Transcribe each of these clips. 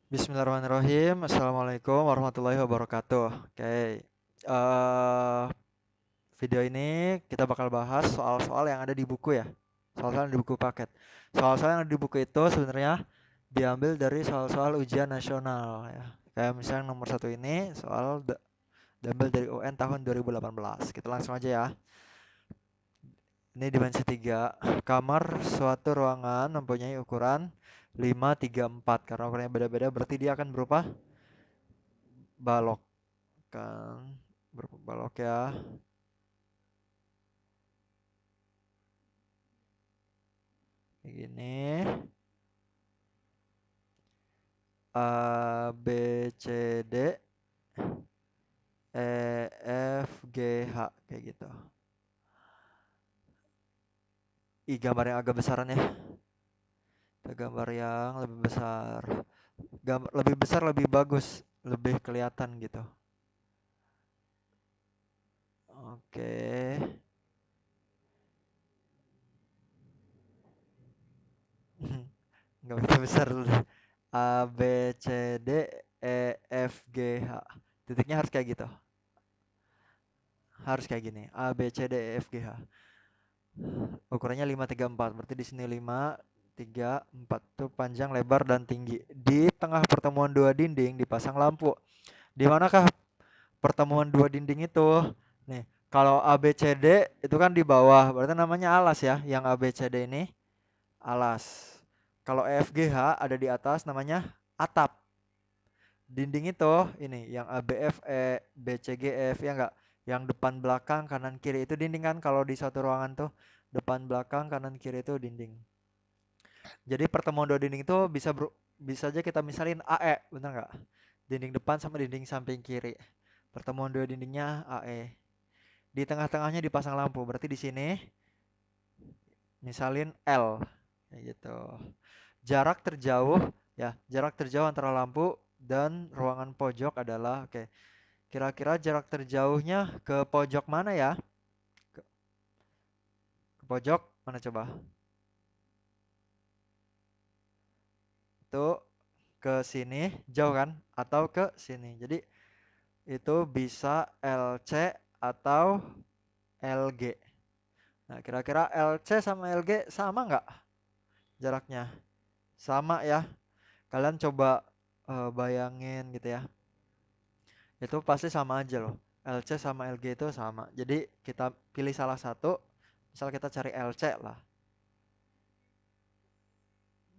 Bismillahirrahmanirrahim. Assalamualaikum warahmatullahi wabarakatuh. Oke, video ini kita bakal bahas soal-soal yang ada di buku ya. Soal-soal yang di buku paket. Soal-soal yang ada di buku itu sebenarnya diambil dari soal-soal ujian nasional ya. Kayak misalnya nomor satu ini diambil dari UN tahun 2018. Kita langsung aja ya. Ini dimensi 3. Kamar suatu ruangan mempunyai ukuran 5, 3, 4. Karena ukurannya beda-beda berarti dia akan berupa balok kan, berupa balok ya. Kayak gini. A B C D E F G H kayak gitu. Gambar yang agak besaran ya. Kita gambar yang lebih besar. Gambar lebih besar lebih bagus, lebih kelihatan gitu. Oke. Nggak bisa besar dulu. A B C D E F G H. Titiknya harus kayak gitu. Harus kayak gini. A B C D E F G H. Ukurannya 5, 3, 4. Berarti di sini 5, 3, 4 tuh panjang, lebar, dan tinggi. Di tengah pertemuan dua dinding dipasang lampu. Di manakah pertemuan dua dinding itu? Nih, kalau ABCD itu kan di bawah, berarti namanya alas ya. Yang ABCD ini alas. Kalau EFGH ada di atas namanya atap. Dinding itu ini yang ABFE, BCGF ya enggak? Yang depan belakang kanan kiri itu dinding kan kalau di satu ruangan tuh depan belakang kanan kiri itu dinding. Jadi pertemuan dua dinding itu bisa aja kita misalin AE, benar nggak? Dinding depan sama dinding samping kiri. Pertemuan dua dindingnya AE. Di tengah-tengahnya dipasang lampu. Berarti di sini misalin L kayak gitu. Jarak terjauh ya, jarak terjauh antara lampu dan ruangan pojok adalah oke. Kira-kira jarak terjauhnya ke pojok mana ya? Ke pojok mana coba? Itu ke sini jauh kan atau ke sini. Jadi itu bisa LC atau LG. Nah, kira-kira LC sama LG sama nggak jaraknya? Sama ya. Kalian coba bayangin gitu ya. Itu pasti sama aja loh. LC sama LG itu sama. Jadi kita pilih salah satu. Misal kita cari LC lah.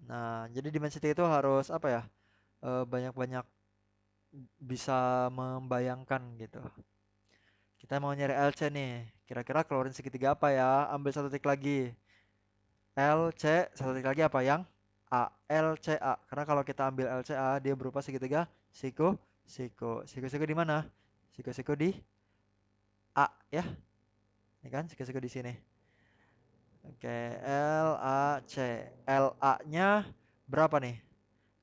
Nah, jadi dimensi itu harus apa ya? Banyak-banyak bisa membayangkan gitu. Kita mau nyari LC nih. Kira-kira keluarin segitiga apa ya? Ambil satu titik lagi. LC, satu titik lagi apa yang? A. LCA. Karena kalau kita ambil LCA, dia berupa segitiga siku, siku. Siku-siku di mana? Siku-siku di A ya. Ini kan siku-siku di sini. Oke, LAC. LA-nya berapa nih?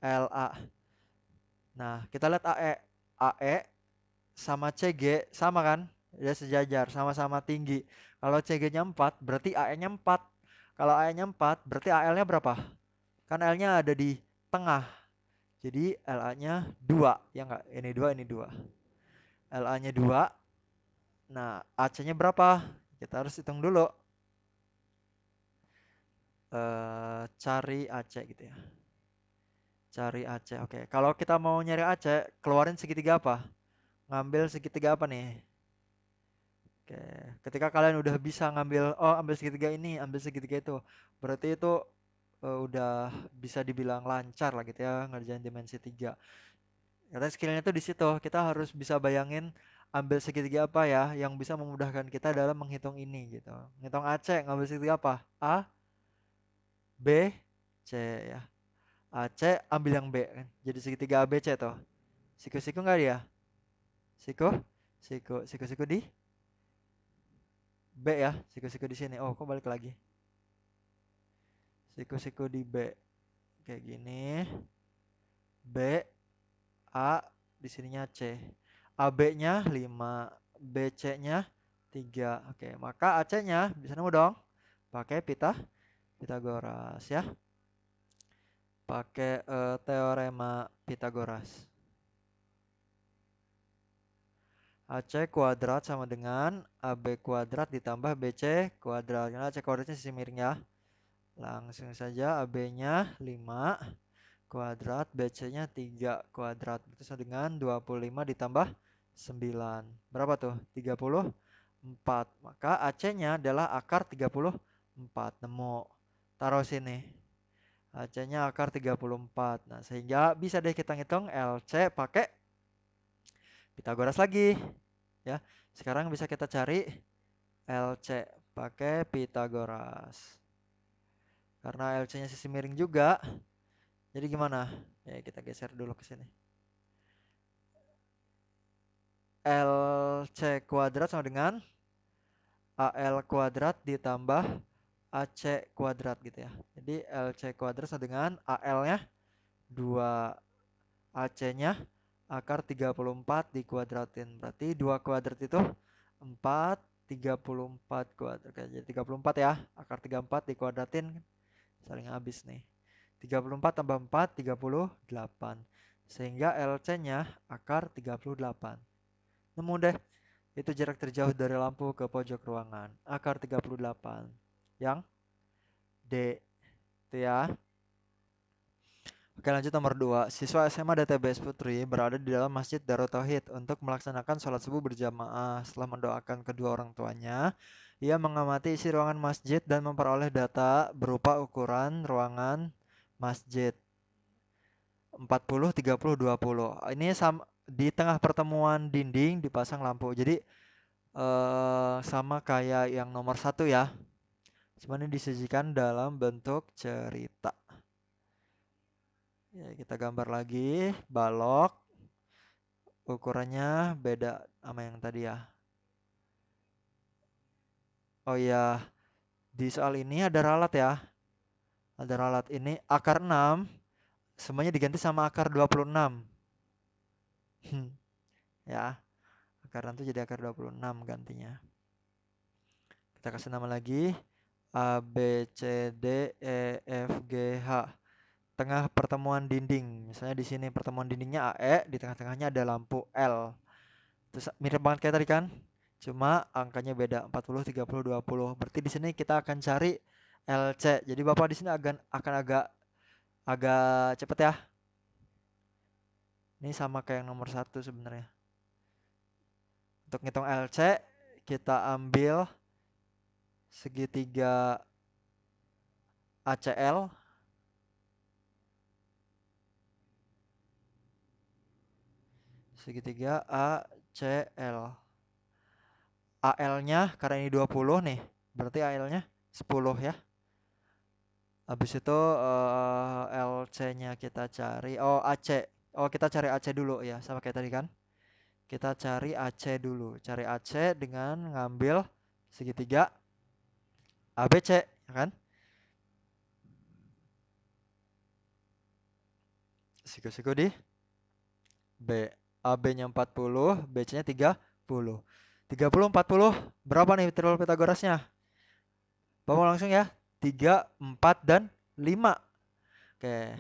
LA. Nah, kita lihat AE. AE sama CG sama kan? Dia sejajar, sama-sama tinggi. Kalau CG-nya 4, berarti AE-nya 4. Kalau AE-nya 4, berarti AL-nya berapa? Kan L-nya ada di tengah. Jadi LA-nya 2. Ya enggak? Ini 2, ini 2. LA-nya 2. Nah, AC-nya berapa? Kita harus hitung dulu. Cari AC gitu ya. Cari AC. Oke, kalau kita mau nyari AC, keluarin segitiga apa? Ngambil segitiga apa nih? Oke, ketika kalian udah bisa ngambil, oh ambil segitiga ini, ambil segitiga itu, berarti itu udah bisa dibilang lancar lah gitu ya ngerjain dimensi 3. Karena skillnya tuh di situ, kita harus bisa bayangin ambil segitiga apa ya yang bisa memudahkan kita dalam menghitung ini gitu. Ngitung AC, ngambil segitiga apa? A, B, C ya. AC ambil yang B kan. Jadi segitiga ABC tuh. Siku-siku nggak dia? Siku, siku di B ya. Siku-siku di sini. Oh, kok balik lagi? Siku-siku di B. Kayak gini. B, A, di sininya C. AB-nya 5, BC-nya 3. Oke, maka AC-nya bisa nemu dong. Pakai Pitagoras ya. Pakai teorema Pitagoras. AC kuadrat sama dengan AB kuadrat ditambah BC kuadrat. Karena AC kuadratnya sisi miring ya. Langsung saja AB-nya 5 kuadrat, BC-nya 3 kuadrat. Itu sama dengan 25 ditambah 9. Berapa tuh? 34. Maka AC-nya adalah akar 34. Nemu. Taruh sini. AC-nya akar 34. Nah, sehingga bisa deh kita ngitung LC pakai Pitagoras lagi. Ya. Sekarang bisa kita cari LC pakai Pitagoras. Karena LC-nya sisi miring juga. Jadi gimana? Ya, kita geser dulu ke sini. LC kuadrat sama dengan AL kuadrat ditambah AC kuadrat gitu ya. Jadi LC kuadrat sama dengan AL-nya 2, AC-nya akar 34 dikuadratin. Berarti 2 kuadrat itu 4, 34 kuadrat. Oke, jadi 34 ya. Akar 34 dikuadratin saling habis nih. 34 tambah 4, 38. Sehingga LC-nya akar 38. Nemu deh. Itu jarak terjauh dari lampu ke pojok ruangan. Akar 38. Yang D. Itu ya. Oke, lanjut nomor 2. Siswa SMA DTBS Putri berada di dalam Masjid Darut Tauhid untuk melaksanakan sholat subuh berjamaah. Setelah mendoakan kedua orang tuanya, ia mengamati isi ruangan masjid dan memperoleh data berupa ukuran ruangan masjid 40, 30, 20. Ini di tengah pertemuan dinding dipasang lampu. Jadi sama kayak yang nomor 1 ya. Cuma ini disajikan dalam bentuk cerita. Ya, kita gambar lagi balok. Ukurannya beda sama yang tadi ya. Oh iya, di soal ini ada ralat ya. Ada ralat ini akar 6 semuanya diganti sama akar 26. Ya, akar 6 itu jadi akar 26 gantinya. Kita kasih nama lagi A, B, C, D, E, F, G, H. Tengah pertemuan dinding. Misalnya di sini pertemuan dindingnya AE, di tengah-tengahnya ada lampu L. Terus mirip banget kayak tadi kan? Cuma angkanya beda, 40, 30, 20. Berarti di sini kita akan cari LC. Jadi Bapak di sini akan agak cepet ya. Ini sama kayak yang nomor 1 sebenarnya. Untuk ngitung LC, kita ambil segitiga ACL. Segitiga ACL. AL-nya karena ini 20 nih, berarti AL-nya 10 ya. Habis itu LC-nya kita cari. Oh, AC. Oh, kita cari AC dulu ya, sama kayak tadi kan. Kita cari AC dulu. Cari AC dengan ngambil segitiga ABC, ya kan? Siku-siku di B. AB-nya 40, BC-nya 30. 30, 40, berapa nih triple Pitagorasnya? Bapak langsung ya. 3, 4, dan 5. Oke.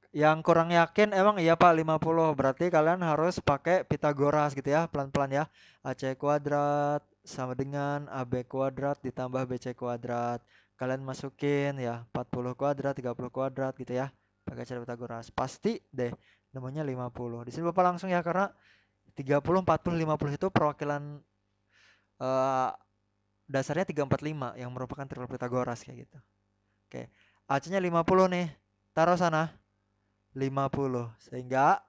Yang kurang yakin emang iya Pak 50. Berarti kalian harus pakai Pitagoras gitu ya, pelan-pelan ya. AC kuadrat sama dengan AB kuadrat ditambah BC kuadrat. Kalian masukin ya 40 kuadrat, 30 kuadrat gitu ya. Pakai cara Pitagoras. Pasti deh nemunya 50. Di sini Bapak langsung ya karena 30, 40, 50 itu perwakilan eh, dasarnya 345 yang merupakan triple Pitagoras kayak gitu. Oke. AC-nya 50 nih. Taruh sana. 50. Sehingga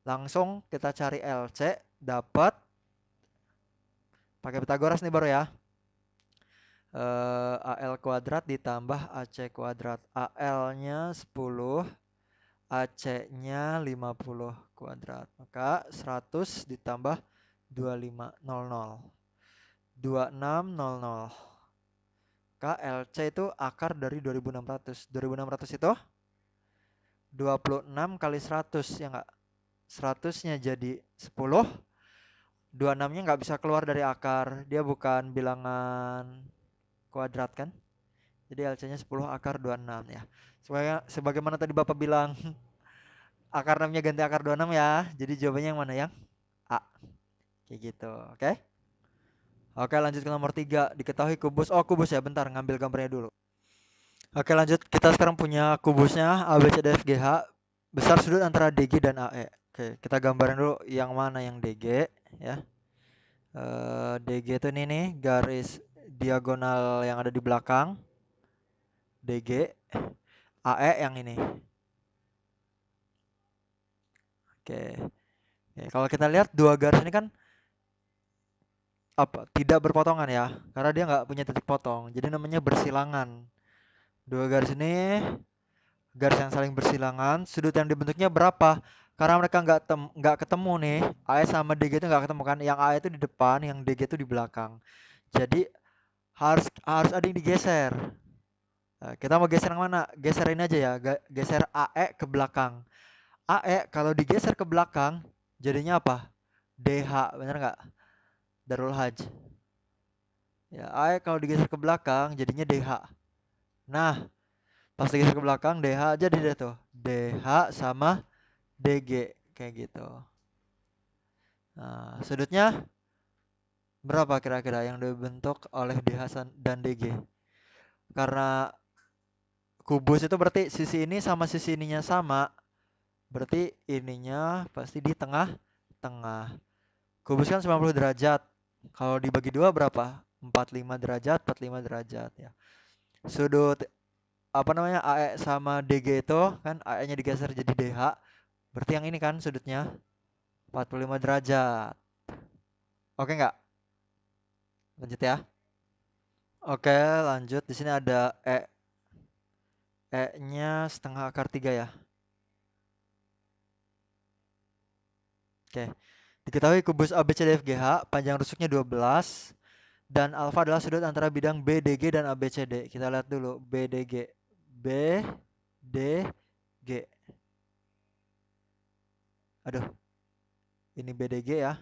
langsung kita cari LC, dapat pakai Pitagoras nih baru ya. AL kuadrat ditambah AC kuadrat. AL-nya 10, AC-nya 50 kuadrat. Maka 100 ditambah 2500. 2600. KLC itu akar dari 2600. 2600 itu 26 kali 100 ya enggak? 100-nya jadi 10. 26-nya nggak bisa keluar dari akar. Dia bukan bilangan kuadrat kan? Jadi LC-nya 10 akar 26 ya. Sebagaimana tadi Bapak bilang akar 6-nya ganti akar 26 ya. Jadi jawabannya yang mana, yang A. Kayak gitu. Oke. Oke, lanjut ke nomor 3. Diketahui kubus. Oh, kubus ya. Bentar, ngambil gambarnya dulu. Oke, lanjut. Kita sekarang punya kubusnya A, B, C, D, F, G, H. Besar sudut antara DG dan AE. Oke, kita gambarin dulu yang mana yang DG ya. DG itu ini nih, garis diagonal yang ada di belakang. DG. AE yang ini. Oke. Oke, kalau kita lihat dua garis ini kan apa, tidak berpotongan ya, karena dia nggak punya titik potong, jadi namanya bersilangan. Dua garis ini garis yang saling bersilangan, sudut yang dibentuknya berapa? Karena mereka nggak ketemu nih, AE sama DG itu nggak ketemu kan, yang AE itu di depan, yang DG itu di belakang. Jadi harus harus ada yang digeser. Nah, kita mau geser yang mana? Geser ini aja ya, geser AE ke belakang. AE kalau digeser ke belakang jadinya apa? DH, bener nggak? Darul Haj. Ya, AE kalau digeser ke belakang jadinya DH. Nah, pas digeser ke belakang DH jadi deh tuh. DH sama DG kayak gitu. Nah, sudutnya berapa kira-kira yang dibentuk oleh DH dan DG? Karena kubus itu berarti sisi ini sama sisi ininya sama. Berarti ininya pasti di tengah-tengah. Kubus kan 90 derajat. Kalau dibagi dua berapa? 45 derajat, 45 derajat ya. Sudut apa namanya, AE sama DG itu kan AE-nya digeser jadi DH. Berarti yang ini kan sudutnya 45 derajat. Oke nggak? Lanjut ya. Oke, lanjut. Di sini ada E-nya setengah akar 3 ya. Oke. Diketahui kubus ABCDFGH panjang rusuknya 12 dan alfa adalah sudut antara bidang BDG dan ABCD. Kita lihat dulu BDG. BDG. Aduh, ini BDG ya.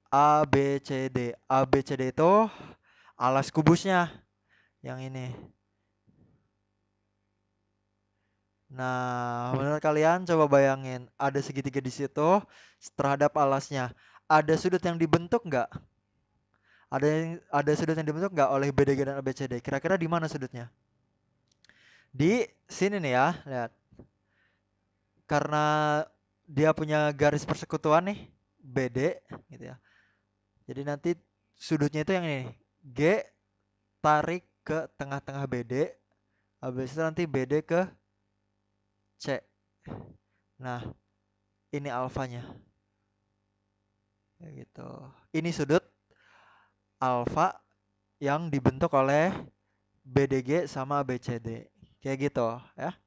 ABCD. ABCD itu alas kubusnya yang ini. Nah, menurut kalian coba bayangin, ada segitiga di situ terhadap alasnya. Ada sudut yang dibentuk nggak? Ada sudut yang dibentuk nggak oleh BDG dan ABCD? Kira-kira di mana sudutnya? Di sini nih ya, lihat. Karena dia punya garis persekutuan nih, BD gitu ya. Jadi nanti sudutnya itu yang ini, G tarik ke tengah-tengah BD, habis itu nanti BD ke C. Nah, ini alfanya. Kayak gitu. Ini sudut alfa yang dibentuk oleh BDG sama BCD. Kayak gitu ya.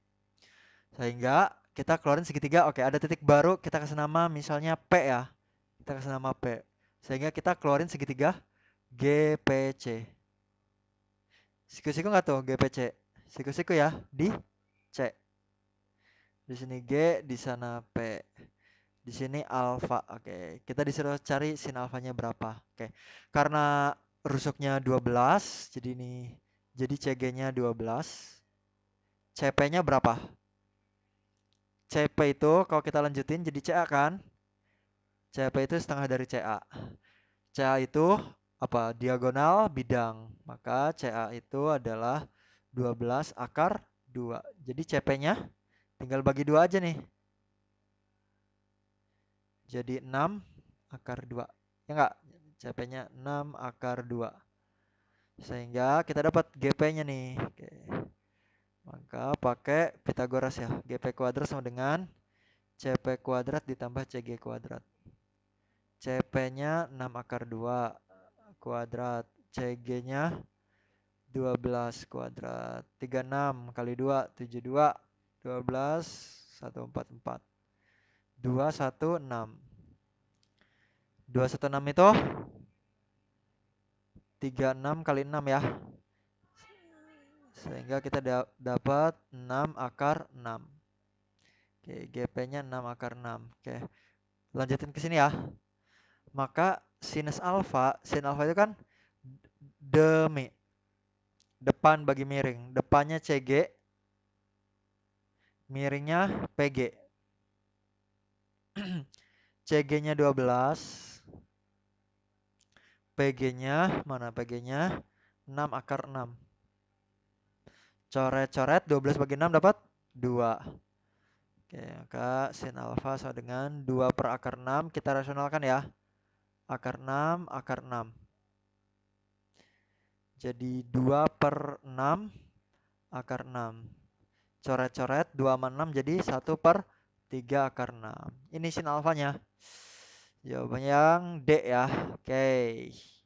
Sehingga kita keluarin segitiga. Oke, ada titik baru, kita kasih nama misalnya P ya. Kita kasih nama P. Sehingga kita keluarin segitiga GPC. Siku-siku nggak tuh GPC? Siku-siku ya di C. Di sini G, di sana P. Di sini alfa. Oke, kita disuruh cari sin alfanya berapa. Oke. Karena rusuknya 12, jadi ini jadi CG-nya 12. CP-nya berapa? CP itu kalau kita lanjutin jadi CA kan? CP itu setengah dari CA. CA itu apa? Diagonal bidang. Maka CA itu adalah 12 akar 2. Jadi CP-nya tinggal bagi 2 aja nih. Jadi 6 akar 2. Ya enggak? CP-nya 6 akar 2. Sehingga kita dapat GP-nya nih. Oke. Maka pakai Pitagoras ya. GP kuadrat sama dengan CP kuadrat ditambah CG kuadrat. CP-nya 6 akar 2 kuadrat. CG-nya 12 kuadrat. 36 kali 2, 72. 12, 144. 216. 216 itu 36 kali 6 ya. Sehingga kita dapat 6 akar 6. Oke, GP-nya 6 akar 6. Oke. Lanjutin ke sini ya. Maka sin alfa itu kan demi depan bagi miring. Depannya CG, miringnya PG. CG-nya 12. PG-nya, mana PG-nya? 6 akar 6. Coret-coret 12 bagi 6 dapat 2. Oke, maka sin alfa sama dengan 2 per akar 6. Kita rasionalkan ya. Akar 6, akar 6. Jadi 2 per 6 akar 6. Coret-coret 2 sama 6 jadi 1 per 3 akar 6. Ini sin alfanya. Jawabannya yang D ya. Oke.